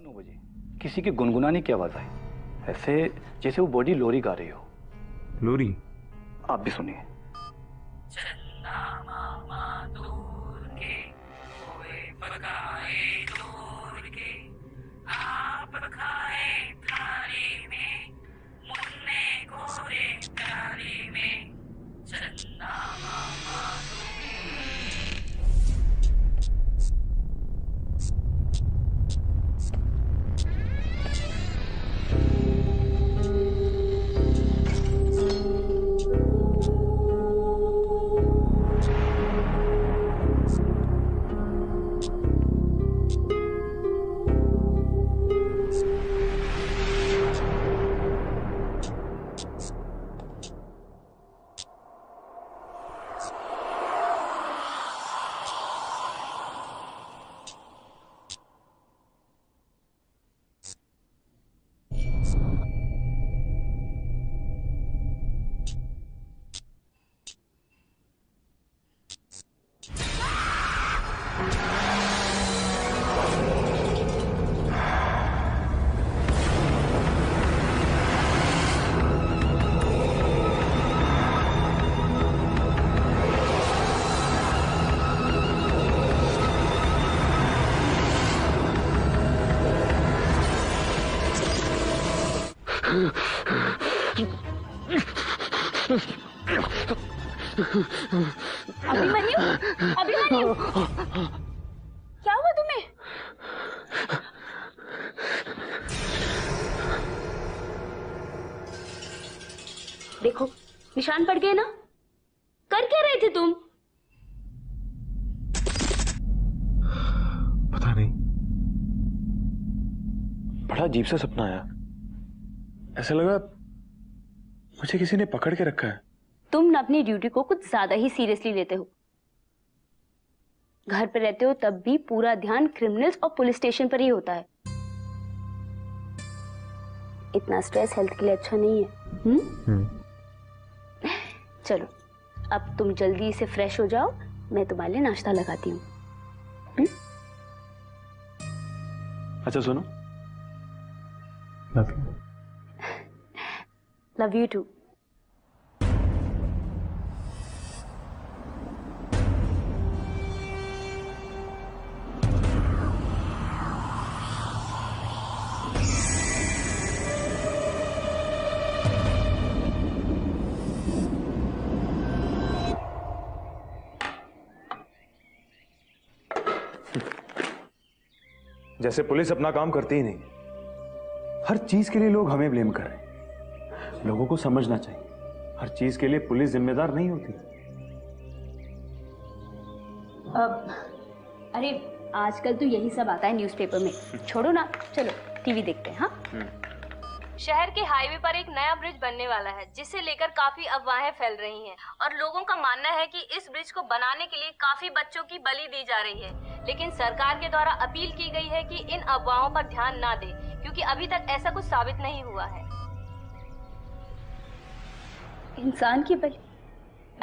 9 बजे किसी की गुनगुनाने की आवाज आई, ऐसे जैसे वो बॉडी लोरी गा रही हो। लोरी? आप भी सुनिए। अभिमन्यु, अभिमन्यु, क्या हुआ तुम्हें? देखो निशान पड़ गए ना। कर क्या रहे थे तुम? पता नहीं, बड़ा अजीब सा सपना आया। ऐसा लगा मुझे किसी ने पकड़ के रखा है। तुम न अपनी ड्यूटी को कुछ ज्यादा ही सीरियसली लेते हो। घर पे रहते हो तब भी पूरा ध्यान क्रिमिनल्स और पुलिस स्टेशन पर ही होता है। इतना स्ट्रेस हेल्थ के लिए अच्छा नहीं है। चलो अब तुम जल्दी से फ्रेश हो जाओ, मैं तुम्हारे लिए नाश्ता लगाती हूँ। अच्छा सुनो, love you. Love you too. जैसे पुलिस अपना काम करती ही नहीं। हर चीज के लिए लोग हमें ब्लेम कर रहे हैं। लोगों को समझना चाहिए, हर चीज के लिए पुलिस जिम्मेदार नहीं होती। अरे आजकल तो यही सब आता है न्यूज़पेपर में। छोड़ो ना, चलो टीवी देखते हैं। हाँ, शहर के हाईवे पर एक नया ब्रिज बनने वाला है, जिसे लेकर काफी अफवाहें फैल रही हैं और लोगों का मानना है कि इस ब्रिज को बनाने के लिए काफी बच्चों की बलि दी जा रही है। लेकिन सरकार के द्वारा अपील की गई है कि इन अफवाहों पर ध्यान ना दें, क्योंकि अभी तक ऐसा कुछ साबित नहीं हुआ है। इंसान की बलि?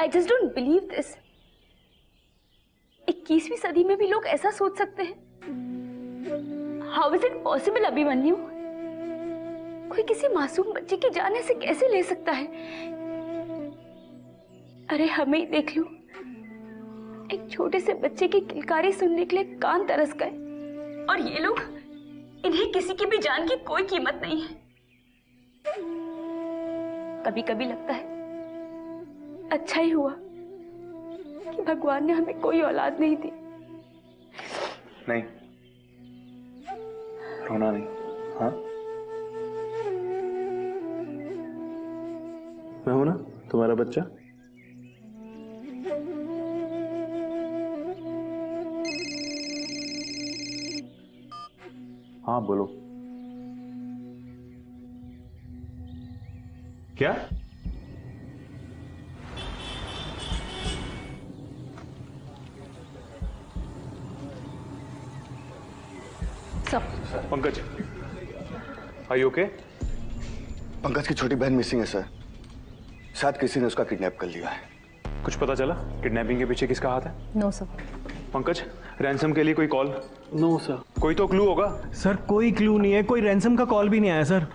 I just don't believe this. 21वीं सदी में भी लोग ऐसा सोच सकते हैं? How is it possible Abhimanyu? कोई किसी मासूम बच्चे की जान ऐसे कैसे ले सकता है? अरे हमें ही देख लो, एक छोटे से बच्चे की किलकारी सुनने के लिए कान तरस गए, और ये लोग, इन्हें किसी की भी जान की कोई कीमत नहीं है। कभी कभी लगता है अच्छा ही हुआ कि भगवान ने हमें कोई औलाद नहीं दी। नहीं, रोना नहीं। हाँ, मैं हूं ना तुम्हारा बच्चा। हाँ बोलो। क्या? Pankaj, are you okay? Pankaj की छोटी बहन मिसिंग है सर। शायद किसी ने उसका किडनैप कर लिया है। कुछ पता चला किडनैपिंग के पीछे किसका हाथ है? No sir. पंकज, रैंसम के लिए कोई कॉल? No sir. कोई तो क्लू होगा। सर कोई क्लू नहीं है, कोई रैंसम का कॉल भी नहीं आया सर।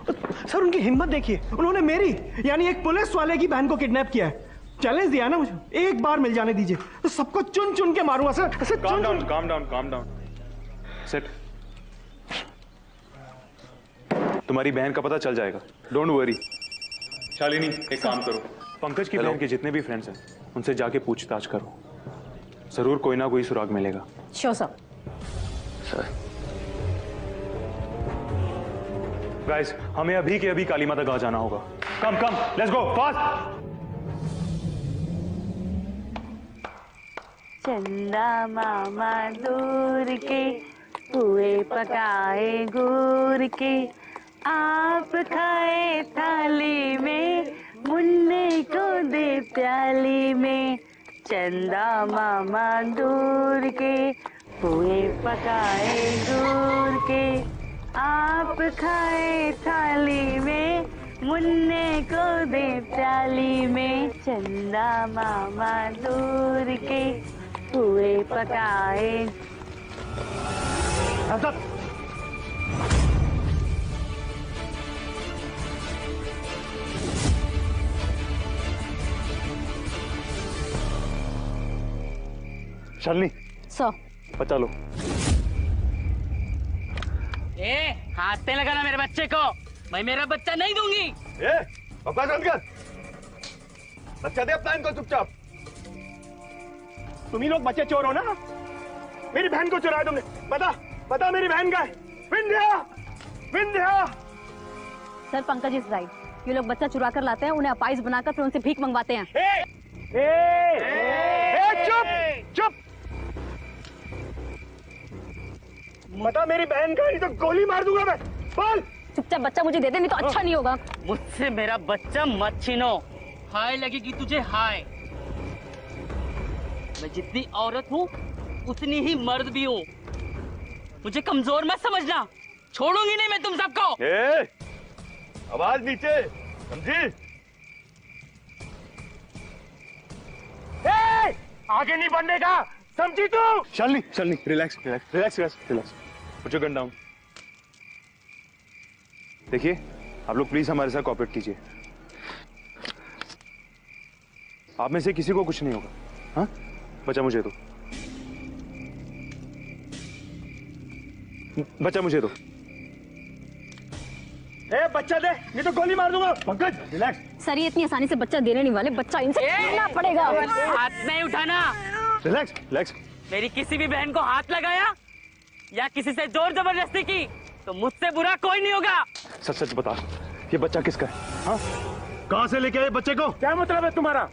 सर उनकी हिम्मत देखिए, उन्होंने मेरी यानी एक पुलिस वाले की बहन को किडनैप किया है। चैलेंज दिया ना मुझे, एक बार मिल जाने दीजिए तो सबको चुन चुन के मारूंगा sir. Calm down, calm down, calm down. Set. तुम्हारी बहन का पता चल जाएगा, डोंट वरी। शालिनी, एक काम करो, पंकज की बहन के जितने भी फ्रेंड्स हैं उनसे जाके पूछताछ करो, जरूर कोई ना कोई सुराग मिलेगा। Sure sir. सर गाइस, हमें अभी के अभी काली माता गांव जाना होगा। कम कम, लेट्स गो फास्ट। चंदा मामा दूर के पुए पकाए गुड़ के, आप खाए थाली में, मुन्ने को दे प्याली में। चंदा मामा दूर के पुए पकाए गुड़ के, आप खाए थाली में, मुन्ने को दे प्याली में। चंदा मामा दूर के पुए पकाए। शालिनी, सर। बचा लो। हाथ पे लगाना मेरे बच्चे को, मैं मेरा बच्चा नहीं दूंगी। बकवास बंद कर, बच्चा दे अपना इनको चुपचाप। तुम ही लोग बच्चे चोर हो ना, मेरी बहन को चुरा तुमने। बता बता मेरी बहन का है। Vindhya, Vindhya. Sir Pankaj is right, ये लोग बच्चा चुरा कर लाते हैं, उन्हें अपाइज बनाकर फिर उनसे भीख मंगवाते हैं। चुप चुप, बता मेरी बहन का, नहीं तो गोली मार दूंगा मैं। बोल। चुपचाप बच्चा मुझे दे दे, नहीं तो अच्छा नहीं होगा। मुझसे मेरा बच्चा मत छीनो, हाय लगेगी तुझे हाय। मैं जितनी औरत हूँ उतनी ही मर्द भी हूँ, मुझे कमजोर मत समझना, छोड़ूंगी नहीं मैं तुम सबको। आवाज नीचे, समझी? आगे नहीं बढ़ने का, समझी तू? Shalini, Shalini, relax relax relax relax relax. Put your gun down. देखिए, आप लोग प्लीज हमारे साथ कोऑपरेट कीजिए। आप में से किसी को कुछ नहीं होगा। हाँ, बच्चा मुझे दो, बच्चा मुझे दो। बच्चा दे, नहीं तो गोली मार दूंगा। पंकज रिलैक्स। सर ये इतनी आसानी से बच्चा देने नहीं वाले, बच्चा इनसे छीनना पड़ेगा। हाथ नहीं उठाना। Relax relax. मेरी किसी भी बहन को हाथ लगाया या किसी से जोर जबरदस्ती की तो मुझसे बुरा कोई नहीं होगा। सच सच बता, ये बच्चा किसका है? हाँ, कहां से लेके आए बच्चे को? क्या मतलब है तुम्हारा?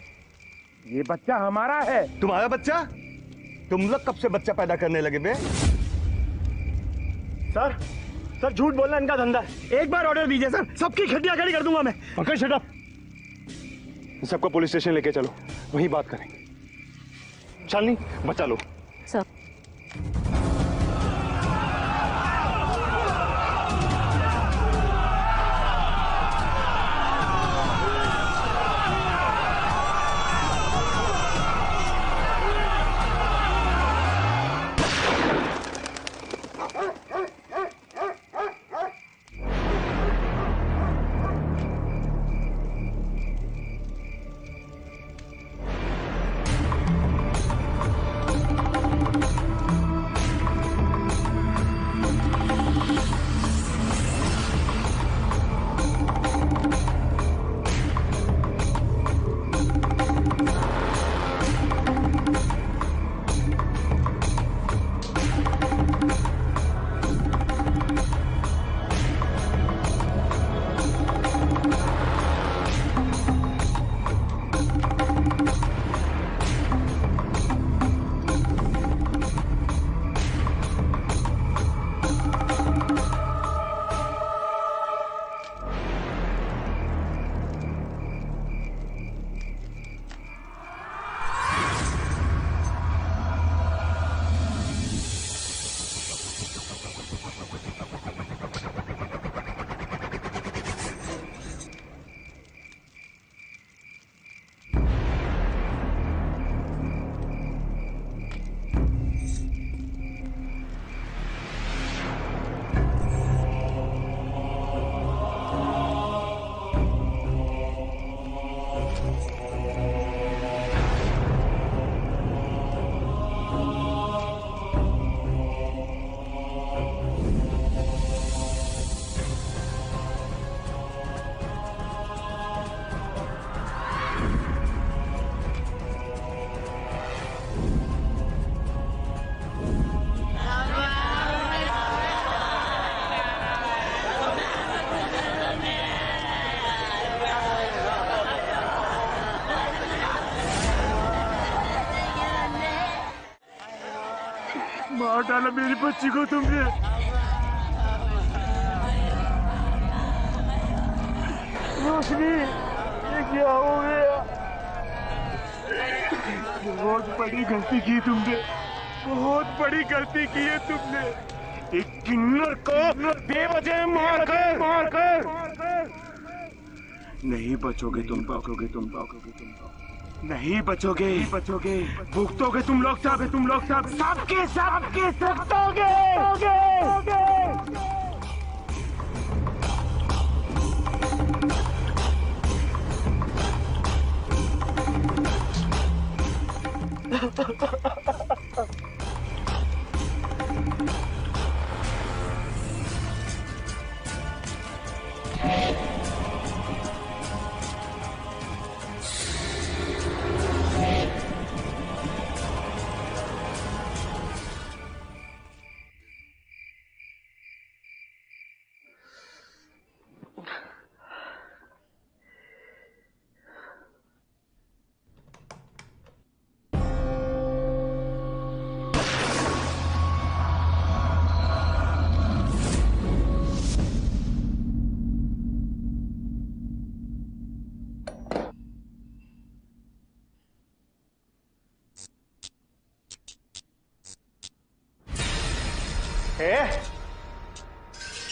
ये बच्चा हमारा है। तुम्हारा बच्चा? तुम लोग कब से बच्चा पैदा करने लगे बे? सर सर झूठ बोलना इनका धंधा है। एक बार ऑर्डर दीजिए सर, सबकी खड्डियां खड़ी कर दूंगा मैं। Pankaj shut up. सबको पुलिस स्टेशन लेके चलो, वहीं बात करेंगे। शालिनी, बचा लो। सर मार डाला मेरी बच्ची को तुमने। रोशनी, ये क्या हो गया? बहुत बड़ी गलती की तुमने, बहुत बड़ी गलती की है तुमने। एक किन्नर को बेवजह मारकर नहीं बचोगे तुम, नहीं बचोगे, भुगतोगे तुम लोग सबके भुगतोगे।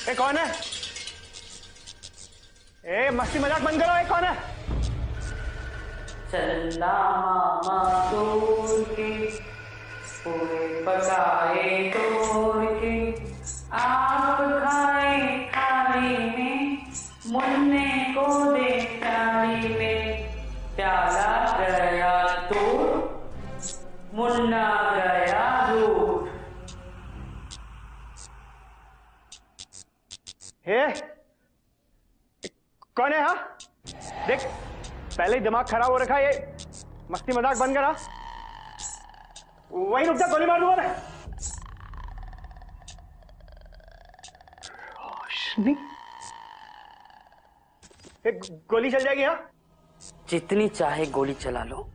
ए कौन है? ए मस्ती मजाक बंद करो। ए कौन है? चलना मामा दूर के, पूरे पकाए तोड़ के, आप खाए थाली में, मुन्ने को दे थाली में, प्याला गया तोड़, मुन्ना गया दूर। हे कौन है? हाँ देख, पहले ही दिमाग खराब हो रखा है। ये मस्ती मजाक बंद करा। वहीं रुक जा, गोली मार दूंगा मैं। रोशनी, गोली चल जाएगी। हाँ जितनी चाहे गोली चला लो,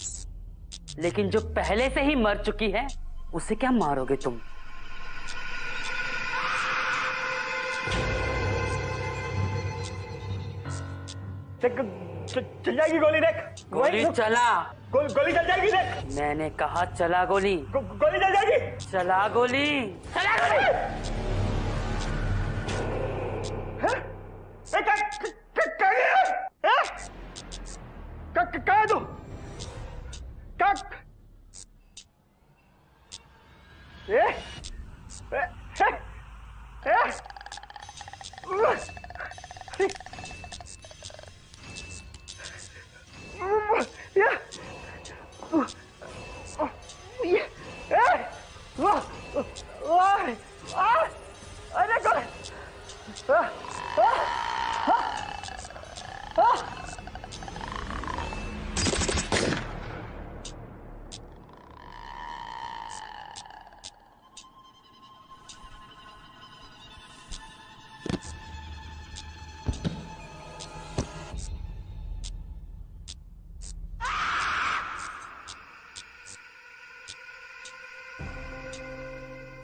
लेकिन जो पहले से ही मर चुकी है उसे क्या मारोगे तुम? चल जाएगी गोली। देख गोली चला। गोली चल जाएगी। देख मैंने कहा चला गोली। गोली चल जाएगी। चला गोली। चला गोली। कहाँ है तू?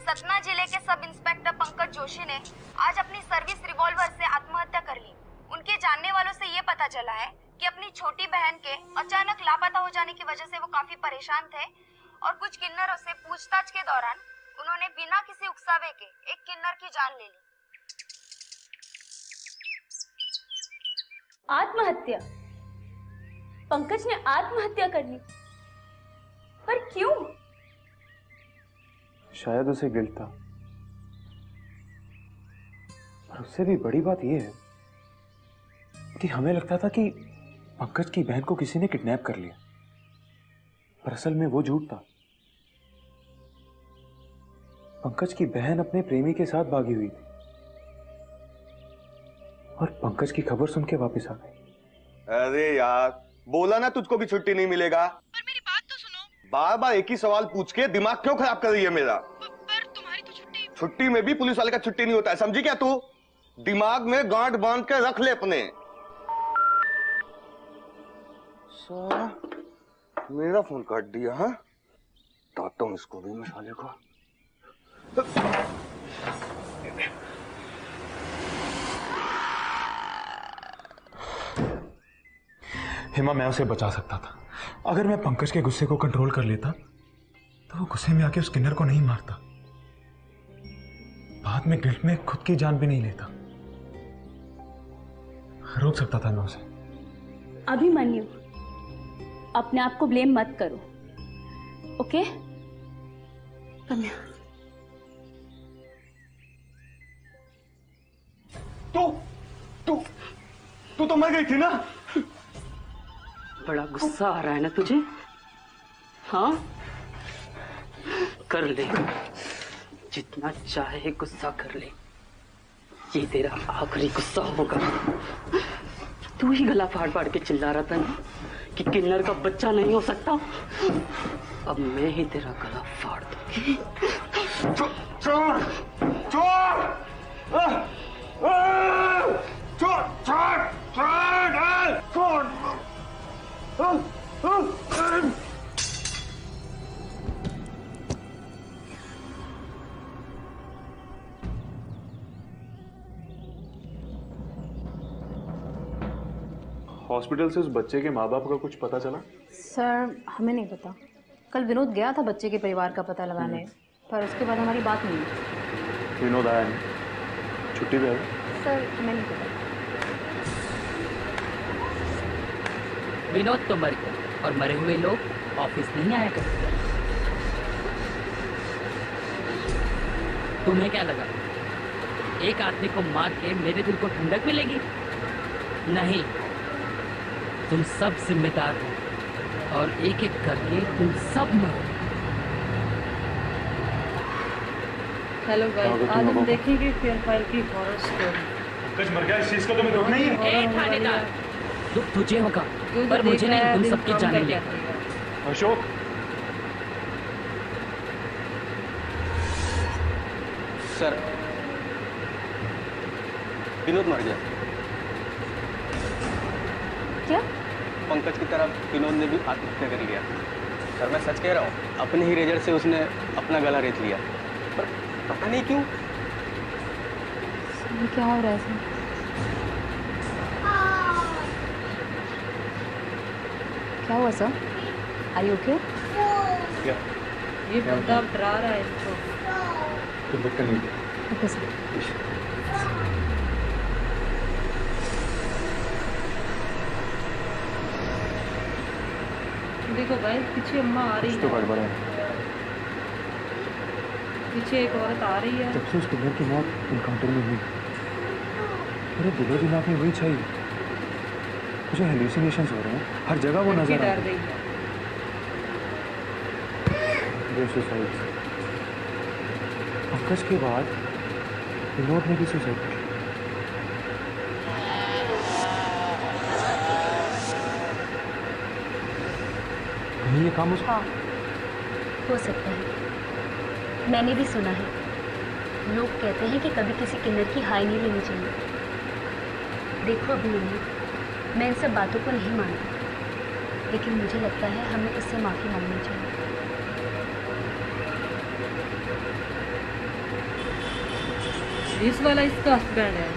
सतना जिले के सब इंस्पेक्टर पंकज जोशी ने आज अपनी सर्विस रिवॉल्वर से आत्महत्या कर ली। उनके जानने वालों से ये पता चला है कि अपनी छोटी बहन के अचानक लापता हो जाने की वजह से वो काफी परेशान थे और कुछ किन्नरों से पूछताछ के दौरान उन्होंने बिना किसी उकसावे के एक किन्नर की जान ले ली। आत्महत्या? पंकज ने आत्महत्या कर ली, पर क्यों? शायद उसे गिल्ट था, और उससे भी बड़ी बात यह है कि हमें लगता था कि पंकज की बहन को किसी ने किडनैप कर लिया, पर असल में वो झूठ था। पंकज की बहन अपने प्रेमी के साथ भागी हुई थी और पंकज की खबर सुन के वापस आ गई। अरे यार, बोला ना तुझको भी छुट्टी नहीं मिलेगा। पर मेरी बात तो सुनो। बार बार एक ही सवाल पूछ के दिमाग क्यों खराब कर रही है मेरा? पर तुम्हारी तो छुट्टी में भी पुलिस वाले का छुट्टी नहीं होता है, समझी क्या तू? दिमाग में गांठ बांध के रख ले अपने। मेरा फोन काट दिया। हाँ, ताता हूं इसको भी, मैं साले को। हिमा, मैं उसे बचा सकता था। अगर मैं पंकज के गुस्से को कंट्रोल कर लेता तो वो गुस्से में आके उस किन्नर को नहीं मारता, बाद में गिल्ट में खुद की जान भी नहीं लेता। रोक सकता था मैं उसे। अभिमन्यु, अपने आप को ब्लेम मत करो, ओके? कन्या, तू तो मर गई थी ना? बड़ा गुस्सा आ रहा है ना तुझे? हाँ, कर ले, जितना चाहे गुस्सा कर ले। ये तेरा आखिरी गुस्सा होगा। तू ही गला फाड़ फाड़ के चिल्ला रहा था ना कि किन्नर का बच्चा नहीं हो सकता। अब मैं ही तेरा गला फाड़ दूंगी। चोर चोर चोर चोर हॉस्पिटल से उस बच्चे के माँ बाप का कुछ पता चला? सर, हमें नहीं पता। कल विनोद गया था बच्चे के परिवार का पता लगाने, पर उसके बाद हमारी बात नहीं हुई। विनोद आया नहीं? छुट्टी पे आया? सर, हमें नहीं पता। विनोद तो मर गया और मरे हुए लोग ऑफिस नहीं आया करते। तुम्हें क्या लगा एक आदमी को मार के मेरे दिल को ठंडक मिलेगी? नहीं, तुम सब जिम्मेदार हो और एक एक करके तुम सब मरो। हेलो गाइस, आज हम देखेंगे फेयर फाइल की हॉरर स्टोरी। पंकज मर गया, इस चीज का तुम्हें दुख नहीं है? ए थानेदार, दुख तुझे होगा पर मुझे नहीं, तुम सबके जाने लेगा। अशोक, सर, विनोद मर गया। क्या? पंकज की तरह विनोद ने भी आत्महत्या कर लिया। सर, मैं सच कह रहा हूँ, अपने ही रेजर से उसने अपना गला रेत लिया, पर पता नहीं क्यों। क्या हो रहा है सर? क्या हुआ सर? Are you okay? क्या? ये बंदा डरा रहा है इसको। तुम बच्चा नहीं दे। Okay sir. देखो गाइस, पीछे अम्मा आ रही तो है। गड़बड़ है। पीछे एक औरत आ रही है। जब से उस किन्नर की मौत इनकाउंटर में हुई, मेरे दिलो दिमाग में वही चाहिए। मुझे हेल्यूसिनेशंस हो रहे हैं, हर जगह वो नजर आ रही है। सुसाइड। पंकज के बाद विनोद ने भी सुसाइड की। कहीं ये काम हाँ, हो सकता है। मैंने भी सुना है, लोग कहते हैं कि कभी किसी किन्नर की हाय नहीं लेनी चाहिए। देखो अभिमन्यु, मैं इन सब बातों को नहीं मानती, लेकिन मुझे लगता है हमें इससे माफ़ी मांगनी चाहिए। इस वाला इसका हस्बैंड है।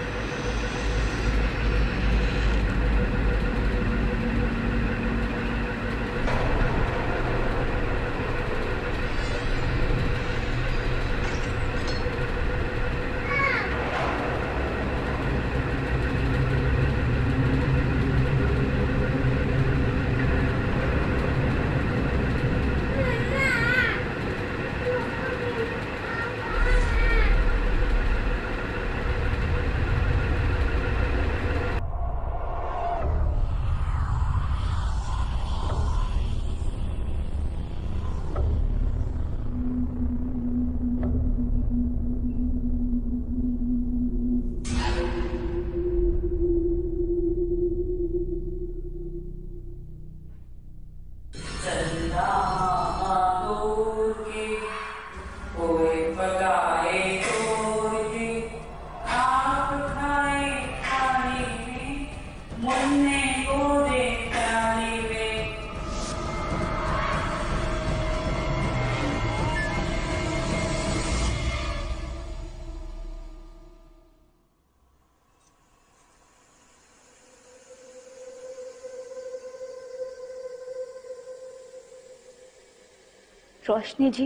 रोशनी जी,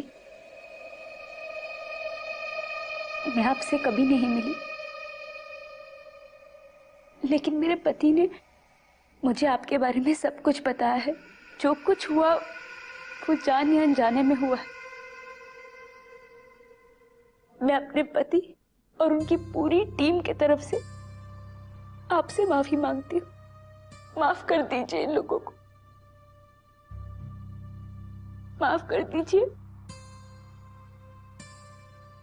मैं आपसे कभी नहीं मिली, लेकिन मेरे पति ने मुझे आपके बारे में सब कुछ बताया है। जो कुछ हुआ वो जाने अनजाने में हुआ है। मैं अपने पति और उनकी पूरी टीम की तरफ से आपसे माफी मांगती हूँ। माफ कर दीजिए इन लोगों को, माफ कर दीजिए,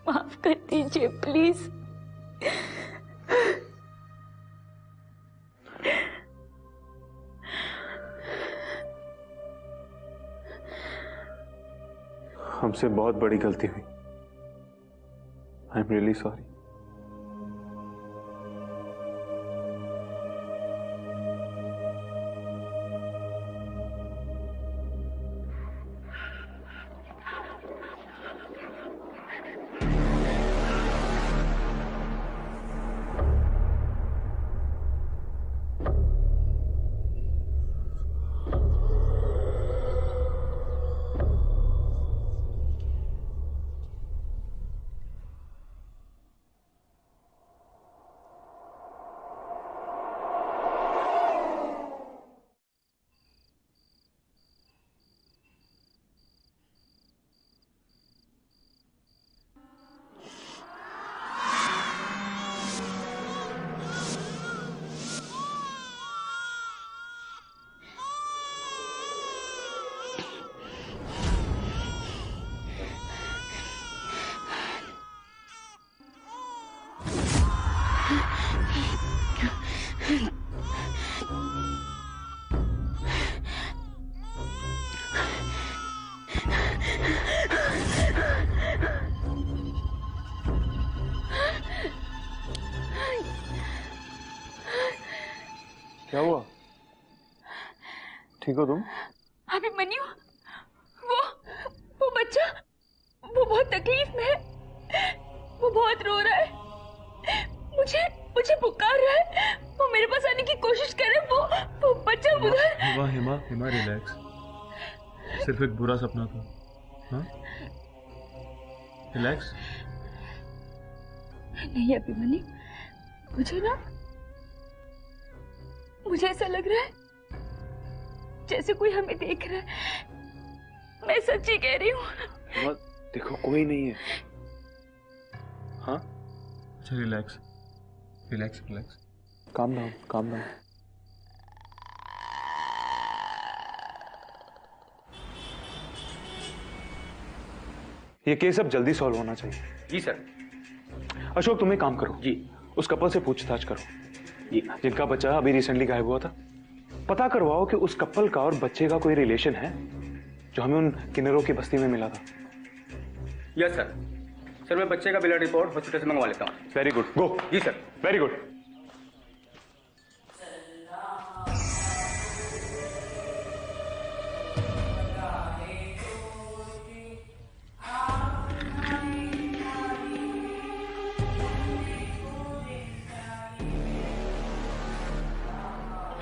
माफ कर दीजिए प्लीज। हमसे बहुत बड़ी गलती हुई। I am really sorry. क्या हुआ? ठीक हो तुम? अभिमन्यु, वो बच्चा, वो बहुत तकलीफ में है, वो बहुत रो रहा है, मुझे पुकार रहा है, वो मेरे पास आने की कोशिश कर रहा है। वो बच्चा उधर। हिमा रिलैक्स, सिर्फ एक बुरा सपना था। हाँ, रिलैक्स। नहीं अभिमन्यु, मुझे ऐसा लग रहा है जैसे कोई हमें देख रहा है। मैं सच्ची कह रही हूँ। देखो कोई नहीं है। हाँ, अच्छा relax relax relax, calm down calm down. ये केस अब जल्दी सॉल्व होना चाहिए। जी सर। अशोक तुम एक काम करो जी, उस कपल से पूछताछ करो जी, जिनका बच्चा अभी रिसेंटली गायब हुआ था। पता करवाओ कि उस कपल का और बच्चे का कोई रिलेशन है जो हमें उन किन्नरों की बस्ती में मिला था। Yes sir. सर मैं बच्चे का ब्लड रिपोर्ट हॉस्पिटल से मंगवा लेता हूँ। Very good, go. जी सर। Very good.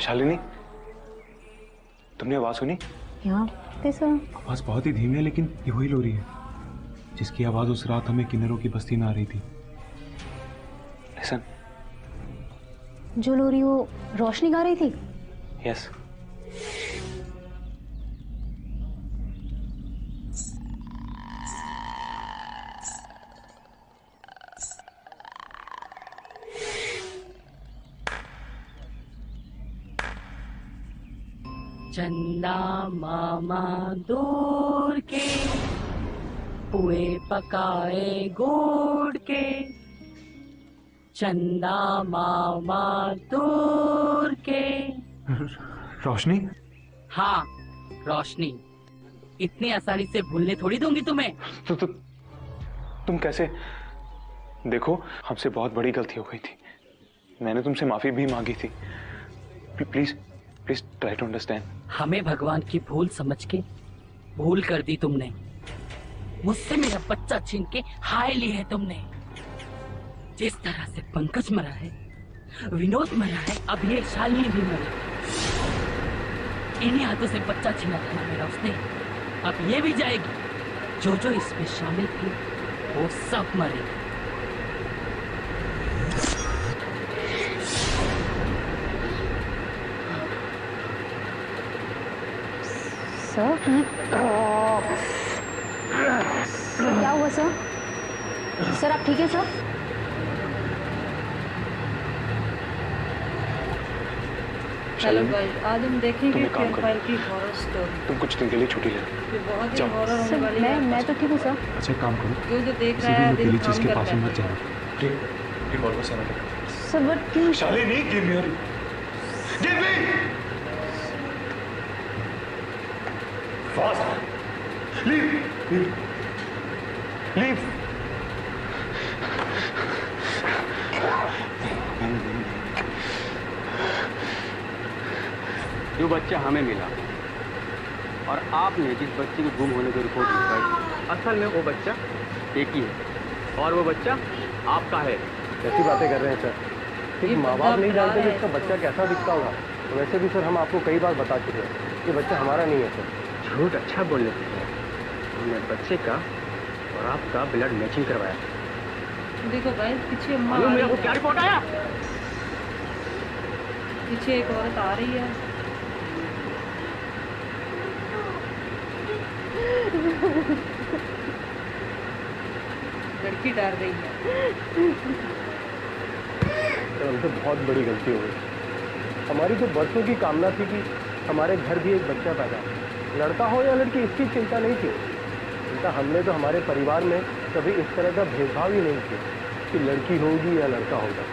शालिनी, तुमने आवाज सुनी? यहाँ कैसा? आवाज बहुत ही धीमी है, लेकिन ये वही लोरी है जिसकी आवाज उस रात हमें किन्नरों की बस्ती में आ रही थी। लिसन। जो लोरी वो रोशनी गा रही थी? यस। चंदा मामा दूर के, पुए पकाए गोड़ के, चंदा मामा दूर के। रोशनी? हाँ रोशनी, इतनी आसानी से भूलने थोड़ी दूंगी तुम्हें। तुम कैसे? देखो हमसे बहुत बड़ी गलती हो गई थी, मैंने तुमसे माफी भी मांगी थी। Please please try to understand. हमें भगवान की भूल समझ के भूल कर दी तुमने। मुझसे मेरा बच्चा छीन के हाय ली है तुमने। जिस तरह से पंकज मरा है, विनोद मरा है, अब ये शालिनी भी मरी। इन्हीं हाथों से बच्चा छीना था मेरा उसने, अब ये भी जाएगी। जो जो इसमें शामिल थी वो सब मरे। सर क्या हुआ सर? सर आप ठीक है सर? हेलो गाइस, आज हम देखेंगे फेयर फाइल की हॉरर स्टोरी। तुम कुछ दिन के लिए छुट्टी ले ये बहुत ही हॉरर होने वाली है। मैं तो ठीक हूँ सर। अच्छा एक काम करो, जो देख रहा है दिल चीज के थाम पास कर मत जाना। ठीक रिकॉर्ड बस आना। सर बट क्यों? Shalini give me fast leave leave. जो बच्चा हमें मिला और आपने जिस बच्चे के गुम होने की रिपोर्ट लिखवाई, असल में वो बच्चा एक ही है और वो बच्चा आपका है। कैसी बातें कर रहे हैं सर? ठीक माँ बाप नहीं जानते कि इसका बच्चा कैसा दिखता होगा। वैसे भी सर हम आपको कई बार बता चुके हैं कि बच्चा हमारा नहीं है सर। झूठ अच्छा बोल लेते हैं। हमने बच्चे का और आपका ब्लड मैचिंग करवाया। देखो गाइस, पीछे अम्मा मेरा वो क्या रिपोर्ट आया? पीछे एक औरत आ रही है। लड़की डर रही है। हमसे बहुत बड़ी गलती हो गई। हमारी तो बरसों की कामना थी कि हमारे घर भी एक बच्चा पैदा हो, लड़का हो या लड़की, इसकी चिंता नहीं थी। चिंता हमने तो हमारे परिवार में कभी इस तरह का भेदभाव ही नहीं किया कि लड़की होगी या लड़का होगा।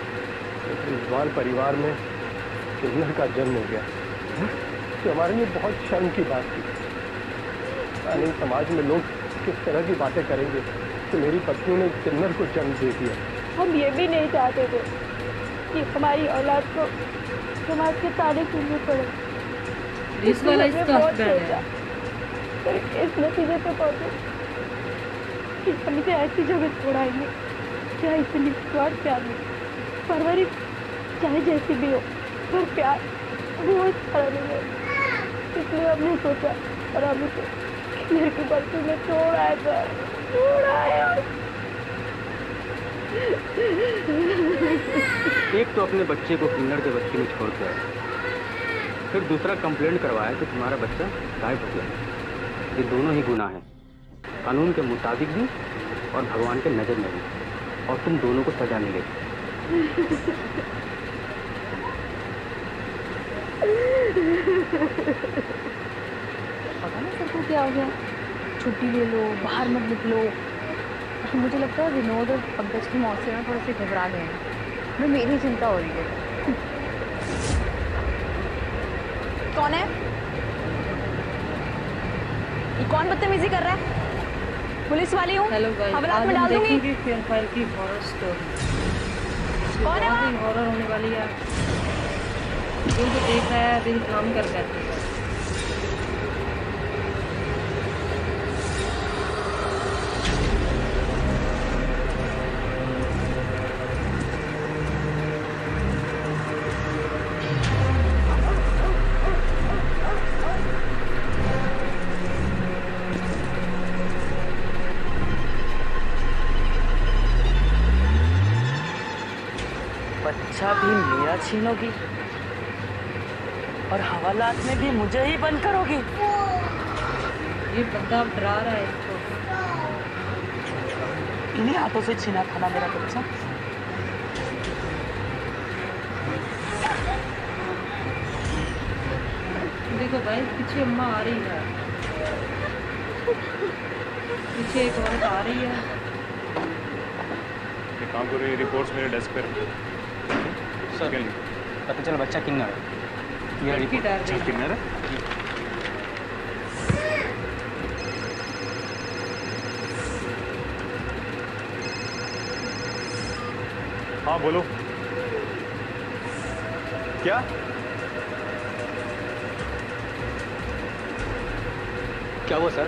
लेकिन इस बार परिवार में किन्नर का जन्म हो गया तो हमारे लिए बहुत शर्म की बात थी। नहीं समाज में लोग किस तरह की बातें करेंगे कि मेरी पत्नी ने किन्नर को जन्म दे दिया। हम ये भी नहीं चाहते थे कि हमारी औलाद को समाज के ताने सुनने पड़े। इस वाला इसका हस्बैंड है। तो इस नतीजे पे पहुंचे कि हम इसे ऐसी जगह छोड़ाएंगे क्या इतनी स्वार्थ प्यार में परवरिश चाहे जैसी भी हो, पर प्यार वो इस तरह नहीं है। इसलिए हमने सोचा और हम इसे किन्नर की बस्ती में छोड़ आए सर, छोड़ आए। एक तो अपने बच्चे को किन्नर के बस्ती में छोड़ के आया, फिर दूसरा कंप्लेंट करवाया कि तुम्हारा बच्चा गायब हो गया। ये दोनों ही गुनाह हैं, कानून के मुताबिक भी और भगवान के नजर में भी, और तुम दोनों को सजा मिलेगी। पता नहीं सर को क्या हो गया, छुट्टी ले लो, बाहर मत निकलो। तो मुझे लगता है विनोद और पंकज की मौत से ना थोड़े से घबरा गए हैं। मैं मेरी चिंता हो रही है। कौन है ये? कौन बदतमीजी कर रहा है? पुलिस वाली हूँ, हवालात में डाल दूंगी। फेयर फाइल की हॉरर स्टोरी कौन है वहाँ? हॉरर होने वाली है। जो देख रहा है दिल थाम कर बैठे। बच्चा भी मेरा छीनोगी और हवालात में भी मुझे ही बंद करोगी। ये बंदा डरा रहा है इसको। इन्हीं हाथों से छीना था ना मेरा बच्चा। देखो भाई, पीछे अम्मा आ रही है। पीछे एक औरत आ रही है। एक काम करो, ये रिपोर्ट्स मेरे डेस्क पे रखो। सर पता चला बच्चा किन्नर है। ये लड़की डर रही है। किन्नर है? हाँ बोलो। क्या? क्या हुआ सर?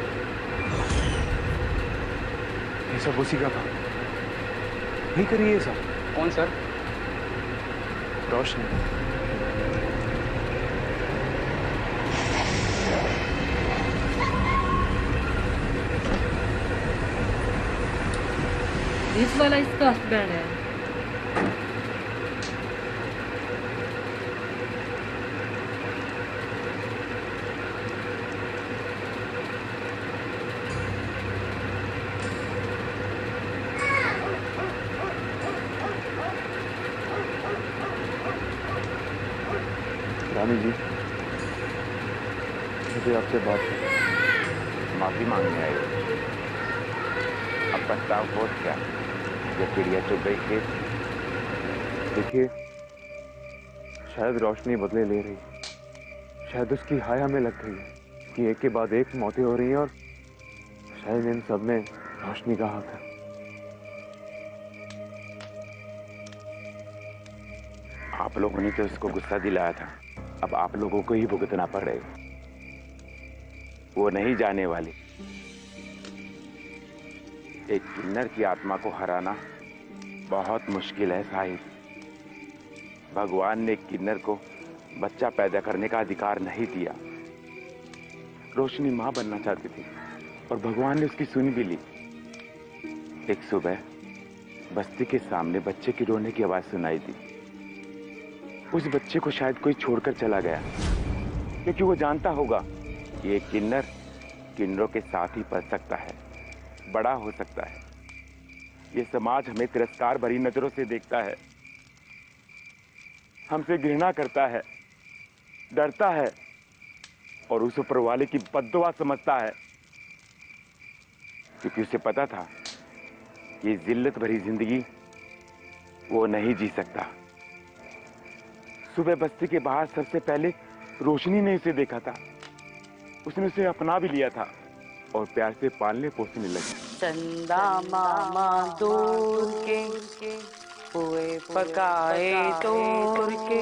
ये सब उसी का था। नहीं करिए ये सब। कौन सर? रोशनी। पुलिस वाला इसका हस्बैंड है। रानी जी, मुझे आपसे बात माफी मांगने आए हो? अब पछताव हो क्या? ये चिड़िया चुग गई खेत। देखिए, शायद रोशनी बदले ले रही है, शायद उसकी हाय हमें लग गई है कि एक के बाद एक मौतें हो रही हैं और शायद इन सब में रोशनी का हाथ है। आप लोगों ने तो उसको गुस्सा दिलाया था, अब आप लोगों को ही भुगतना पड़ेगा। वो नहीं जाने वाली। एक किन्नर की आत्मा को हराना बहुत मुश्किल है साहिब। भगवान ने किन्नर को बच्चा पैदा करने का अधिकार नहीं दिया। रोशनी मां बनना चाहती थी और भगवान ने उसकी सुन भी ली। एक सुबह बस्ती के सामने बच्चे की रोने की आवाज सुनाई दी। उस बच्चे को शायद कोई छोड़कर चला गया, क्योंकि वो जानता होगा कि एक किन्नर किन्नरों के साथ ही पल सकता है, बड़ा हो सकता है। ये समाज हमें तिरस्कार भरी नजरों से देखता है, हमसे घृणा करता है, डरता है और उस ऊपर वाले की बद्दुआ समझता है, क्योंकि उसे पता था कि जिल्लत भरी जिंदगी वो नहीं जी सकता। सुबह बस्ती के बाहर सबसे पहले रोशनी ने उसे देखा था। उसने उसे अपना भी लिया था और प्यार से पालने पोसने लगी। चंदा मामा दूर के हुए पकाए तोड़ के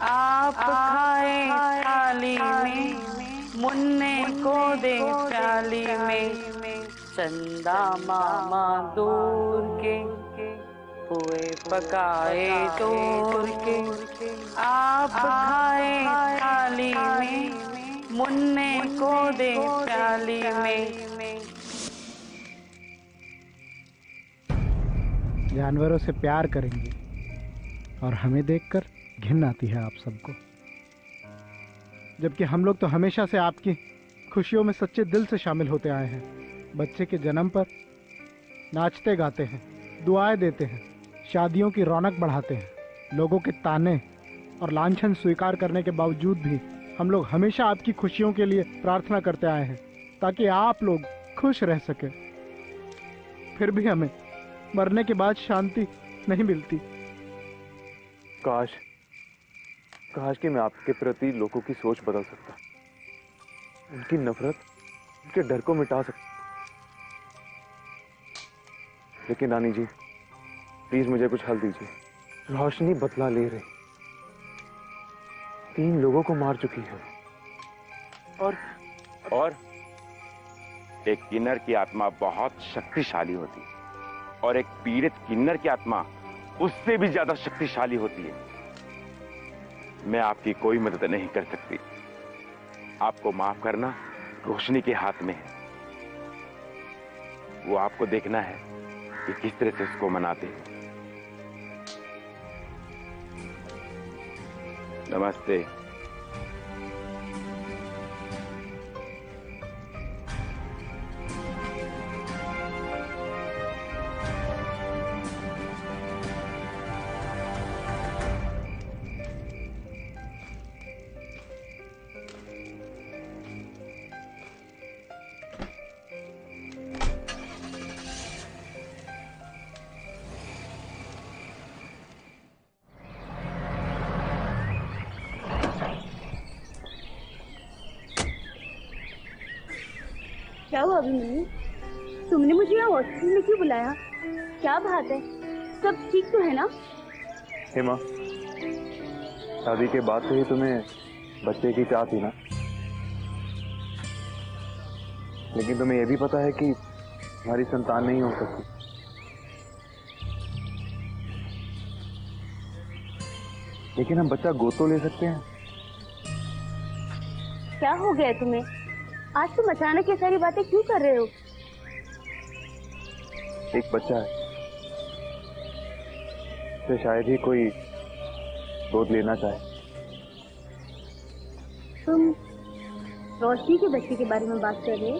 आप खाए थाली में, मुन्ने को दे प्याली में। चंदा मामा दूर के हुए पकाए तोड़ के आप खाए थाली में, मुन्ने को दे प्याली में। जानवरों से प्यार करेंगे और हमें देखकर घिन आती है आप सबको, जबकि हम लोग तो हमेशा से आपकी खुशियों में सच्चे दिल से शामिल होते आए हैं। बच्चे के जन्म पर नाचते गाते हैं, दुआएं देते हैं, शादियों की रौनक बढ़ाते हैं। लोगों के ताने और लांछन स्वीकार करने के बावजूद भी हम लोग हमेशा आपकी खुशियों के लिए प्रार्थना करते आए हैं, ताकि आप लोग खुश रह सके। फिर भी हमें मरने के बाद शांति नहीं मिलती। काश कि मैं आपके प्रति लोगों की सोच बदल सकता, उनकी नफरत, उनके डर को मिटा सकता। लेकिन रानी जी, प्लीज मुझे कुछ हल दीजिए। रोशनी बदला ले रही, 3 लोगों को मार चुकी है और एक किन्नर की आत्मा बहुत शक्तिशाली होती है और एक पीड़ित किन्नर की आत्मा उससे भी ज्यादा शक्तिशाली होती है। मैं आपकी कोई मदद नहीं कर सकती। आपको माफ करना रोशनी के हाथ में है। वो आपको देखना है कि किस तरह से उसको मनाते हैं। नमस्ते। क्या हुआ अभिमन्यु? तुमने मुझे यहाँ हॉस्पिटल में क्यों बुलाया? क्या बात है? सब ठीक तो है ना? हेमा, शादी के बाद से ही तुम्हें बच्चे की चाह थी ना? लेकिन तुम्हें यह भी पता है कि हमारी संतान नहीं हो सकती। लेकिन हम बच्चा गोद तो ले सकते हैं। क्या हो गया तुम्हें? आज तुम अचानक ये सारी बातें क्यों कर रहे हो? एक बच्चा है, से शायद ही कोई गोद लेना चाहे। तुम रोशनी के बच्चे के बारे में बात कर रहे हो?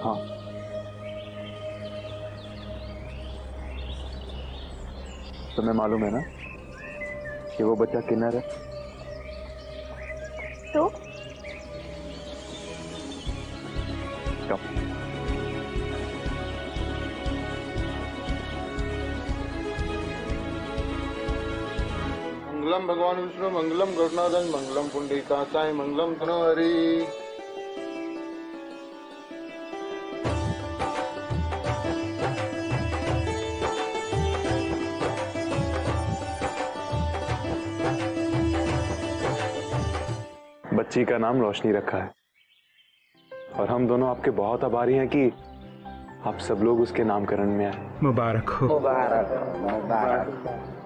हाँ, तुम्हें मालूम है ना कि वो बच्चा किन्नर है? तो मंगलम भगवान विष्णु, मंगलम गरुणाधन, मंगलम पुंडरीकाक्षाय, मंगलम तनोहरि। बच्ची का नाम रोशनी रखा है और हम दोनों आपके बहुत आभारी हैं कि आप सब लोग उसके नामकरण में आए। मुबारक हो। मुबारक मुबारक।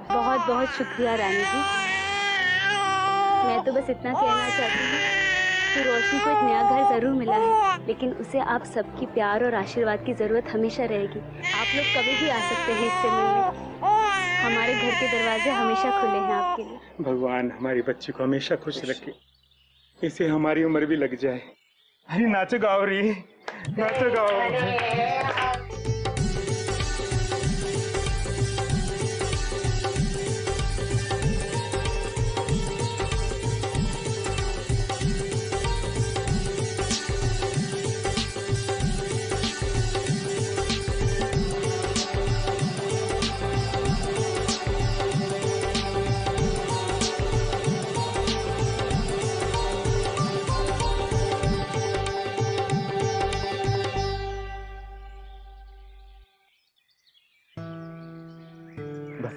बहुत बहुत शुक्रिया रानी जी। मैं तो बस इतना कहना चाहती हूँ कि रोशनी को एक नया घर जरूर मिला है, लेकिन उसे आप सबकी प्यार और आशीर्वाद की जरूरत हमेशा रहेगी। आप लोग कभी भी आ सकते हैं इससे मिलने। हमारे घर के दरवाजे हमेशा खुले हैं आपके लिए। भगवान हमारी बच्ची को हमेशा खुश रखे, इसे हमारी उम्र भी लग जाए। अरे नाचो गाओ री, नाचो गाओ।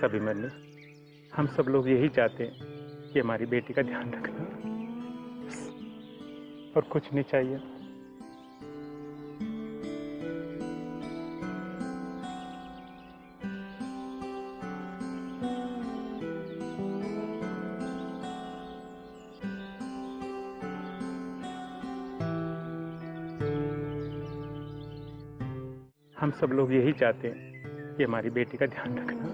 अभिमन्यु, हम सब लोग यही चाहते हैं कि हमारी बेटी का ध्यान रखना, और कुछ नहीं चाहिए। हम सब लोग यही चाहते हैं कि हमारी बेटी का ध्यान रखना,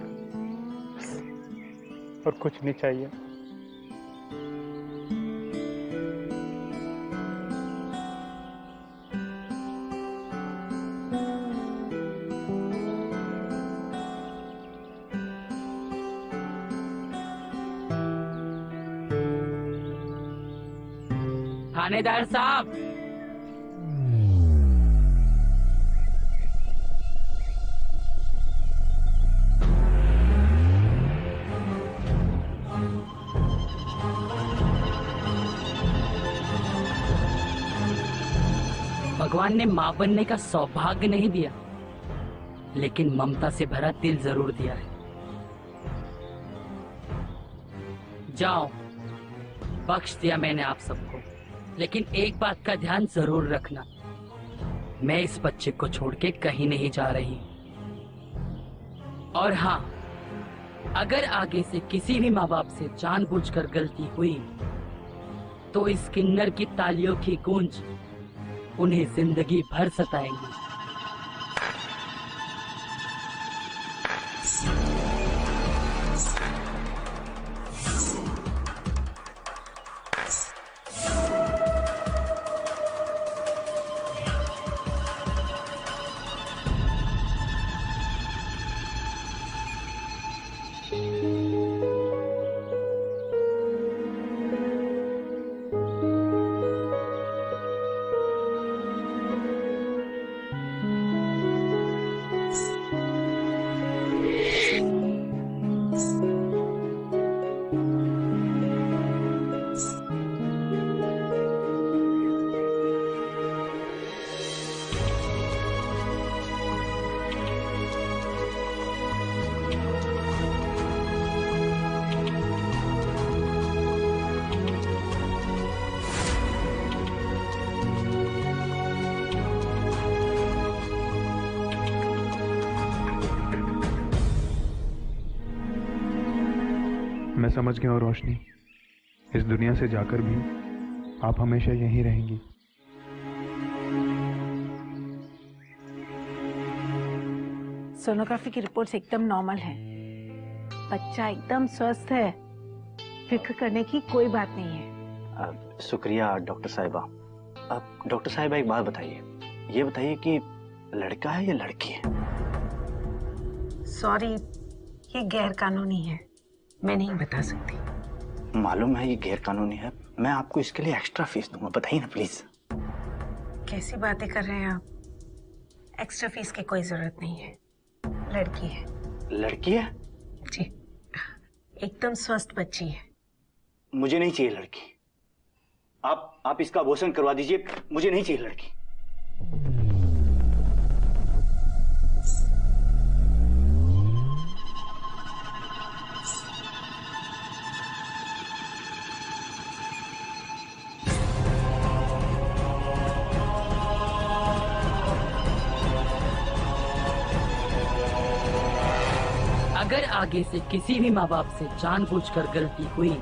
और कुछ नहीं चाहिए। थानेदार साहब, भगवान ने मां बनने का सौभाग्य नहीं दिया, लेकिन ममता से भरा दिल जरूर दिया है। जाओ, बख्श दिया मैंने आप सबको, लेकिन एक बात का ध्यान जरूर रखना, मैं इस बच्चे को छोड़ के कहीं नहीं जा रही। और हाँ, अगर आगे से किसी भी माँ बाप से जानबूझकर गलती हुई तो इस किन्नर की तालियों की गूंज उन्हें जिंदगी भर सताएंगी। मैं समझ गया हूँ रोशनी, इस दुनिया से जाकर भी आप हमेशा यहीं रहेंगी। सोनोग्राफी की रिपोर्ट्स एकदम नॉर्मल हैं। बच्चा एकदम स्वस्थ है, फिक्र करने की कोई बात नहीं है। शुक्रिया डॉक्टर साहिबा। अब डॉक्टर साहिबा एक बात बताइए, ये बताइए कि लड़का है या लड़की है? सॉरी, ये गैर कानूनी है, मैं नहीं बता सकती। मालूम है ये गैर कानूनी है, मैं आपको इसके लिए एक्स्ट्रा फीस दूंगा, बताइए ना प्लीज। कैसी बातें कर रहे हैं आप? एक्स्ट्रा फीस की कोई जरूरत नहीं है, लड़की है। लड़की है? जी, एकदम स्वस्थ बच्ची है। मुझे नहीं चाहिए लड़की, आप इसका अबॉर्शन करवा दीजिए, मुझे नहीं चाहिए लड़की। अगर आगे से किसी भी माँ बाप से जानबूझकर गलती हुई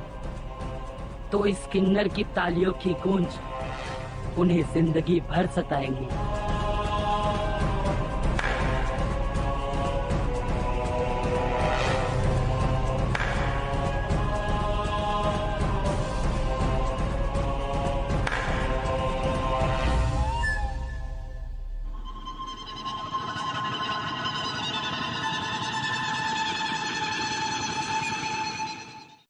तो इस किन्नर की तालियों की गूंज उन्हें जिंदगी भर सताएंगी।